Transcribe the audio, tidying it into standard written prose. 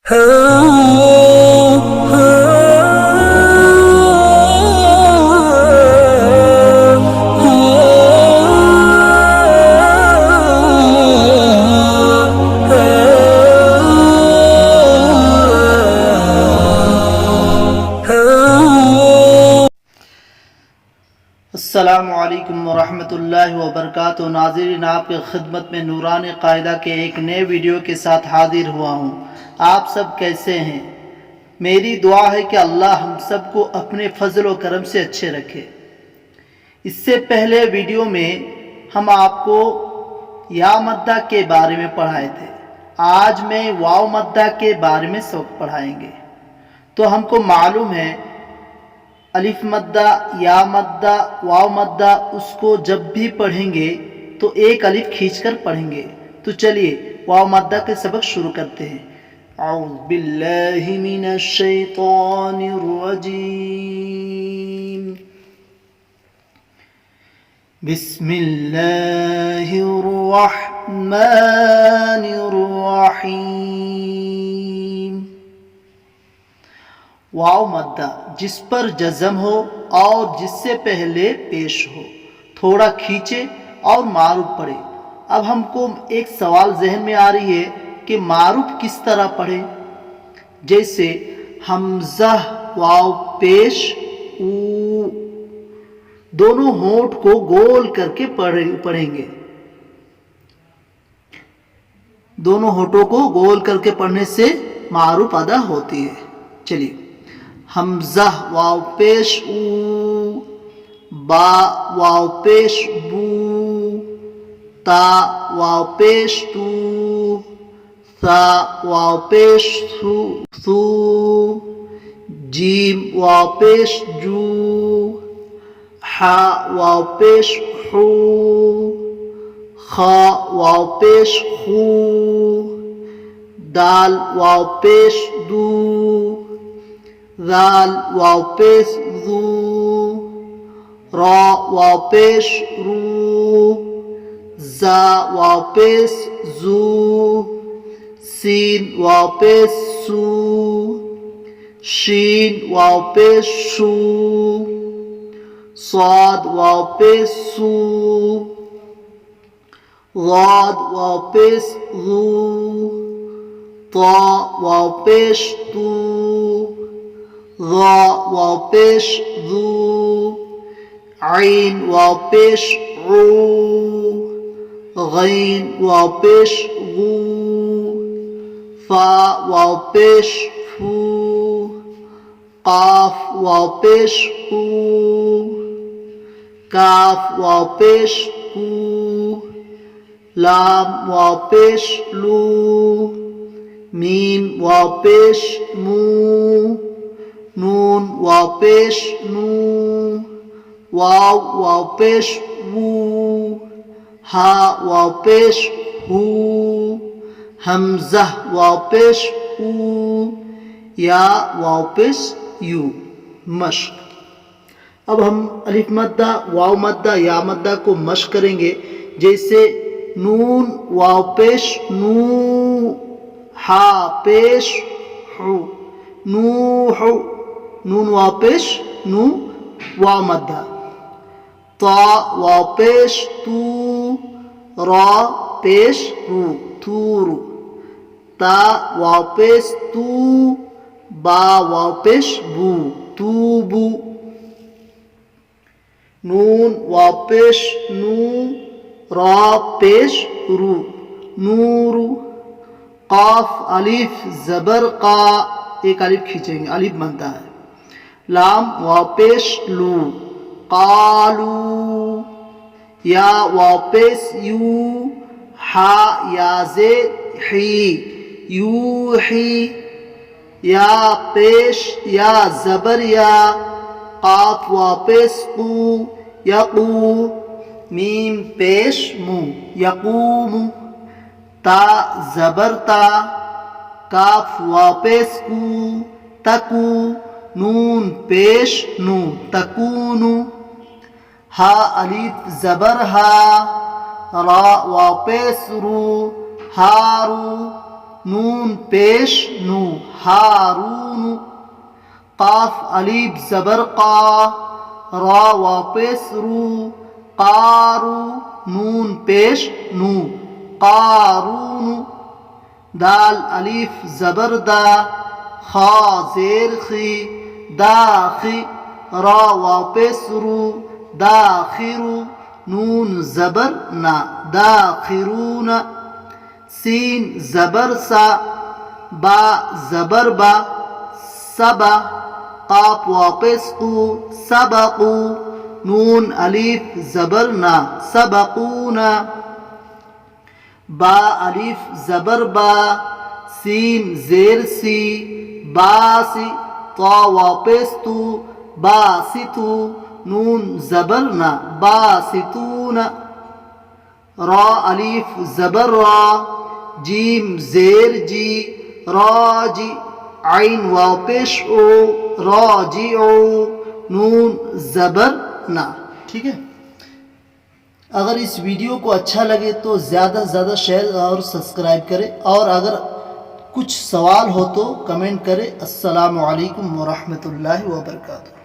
अस्सलामुअलैकुम वरहमतुल्लाहि वबरकातुहू। नाज़रीन, आपके खिदमत में नूरानी क़ाइदा के एक नए वीडियो के साथ हाजिर हुआ हूँ। आप सब कैसे हैं? मेरी दुआ है कि अल्लाह हम सब को अपने फजल व करम से अच्छे रखे। इससे पहले वीडियो में हम आपको या मद्दा के बारे में पढ़ाए थे। आज मैं वाव मद्दा के बारे में सबक पढ़ाएंगे। तो हमको मालूम है अलिफ मद्दा, या मद्दा, वाव मद्दा, उसको जब भी पढ़ेंगे तो एक अलिफ खींचकर पढ़ेंगे। तो चलिए वाव मद्दा के सबक शुरू करते हैं। औज़ु बिल्लाहि मिनश शैतानिर रजीम। बिस्मिल्लाहिर रहमानिर रहीम। वाव मद्दा जिस पर जज़म हो और जिससे पहले पेश हो, थोड़ा खींचे और मारूफ पढ़े। अब हमको एक सवाल जहन में आ रही है कि मारूफ किस तरह पढ़े। जैसे हमज़ा वाव पेश ऊ, दोनों होंठ को गोल करके पढ़ेंगे। दोनों होठों को गोल करके पढ़ने से मारूफ अदा होती है। चलिए, हमज़ा वाव पेश ऊ, बा वाव पेश बू, ता वाव पेश तू, सा वाव पेश सू, जीम वाव पेश जू, हा वाव पेश हू, खा वाव पेश खू, दाल वाव पेश दू, ज़ाल वाव पेश ज़ू, रा वाव पेश रू, ज़ा वाव पेश ज़ू, सीन वाव पेश सू, शीन वाव पेश शू, स्वाद वाव पेश सू, ज़ाद वाव पेश ज़ू, ता वाव पेश तू, ज़ा वाव पेश ज़ू, ऐन वाव पेश ऊ, गैन वाव पेश गू, फा वाव पेश फू, काफ वाव पेश कू, काफ वाव पेश कू, लाम वाव पेश लू, मीम वाव पेश मू, नून वाव पेश नू, वाव वाव पेश वू, हा वाव पेश हू, हमज़ा वाव पेश ऊ, या वाव पेश यू। मश्क। अब हम अलिफ मद्दा, वाव मद्दा, या मद्दा को मश्क करेंगे। जैसे नून वाव पेश नू, हा पेश हू, नूह, नून वाव पेश नू, वाव मद्दा। ता वाव पेश तू, रा पेश रू, तूरू, ता वाव पेश तू, बा वाव पेश बू, तूबू, नून वाव पेश नू, रा पेश रू, नूरू, काफ अलिफ ज़बर का, एक अलिफ खींचेंगे, अलिफ बनता है। लाम वाव पेश लू, कालू, या वाव पेश यू, हा या जे ही, यू ही, या पेश या ज़बर या, काफ वाव पेश कू, यकू, मीम पेश मू, यकूमू, ता ज़बर ता, काफ वाव पेश कू, तकू, नून पेश नू, तकूनु, हा अलिफ ज़बर हा, रा वाव पेश रू, हारू, नून पेश नू हारून, काफ अलीफ ज़बर का, रा वापस रू, कारू नून पेश नू कारून, दाल अलीफ ज़बर दा, खा ज़ेर खी, दाखी, रा वापस रू, दाखिरू नून ज़बर ना दाखिरून, सीन ज़बर सा, बा ज़बर बा, सबा, काफ वापस कू, सबकू नून अलीफ ज़बर ना सबकूना, बा अलीफ ज़बर बा, सीन ज़ेर सी, बासी, ता वापस तू, बासितू नून ज़बर ना बासितूना, रा अलीफ ज़बर रा, जीम ज़ेर जी, राजी, आइन वापस ओ, राजी ओ नून ज़बर ना। ठीक है, अगर इस वीडियो को अच्छा लगे तो ज़्यादा से ज़्यादा शेयर और सब्सक्राइब करें, और अगर कुछ सवाल हो तो कमेंट करें। अस्सलामु अलैकुम व रहमतुल्लाहि व बरकातुहू।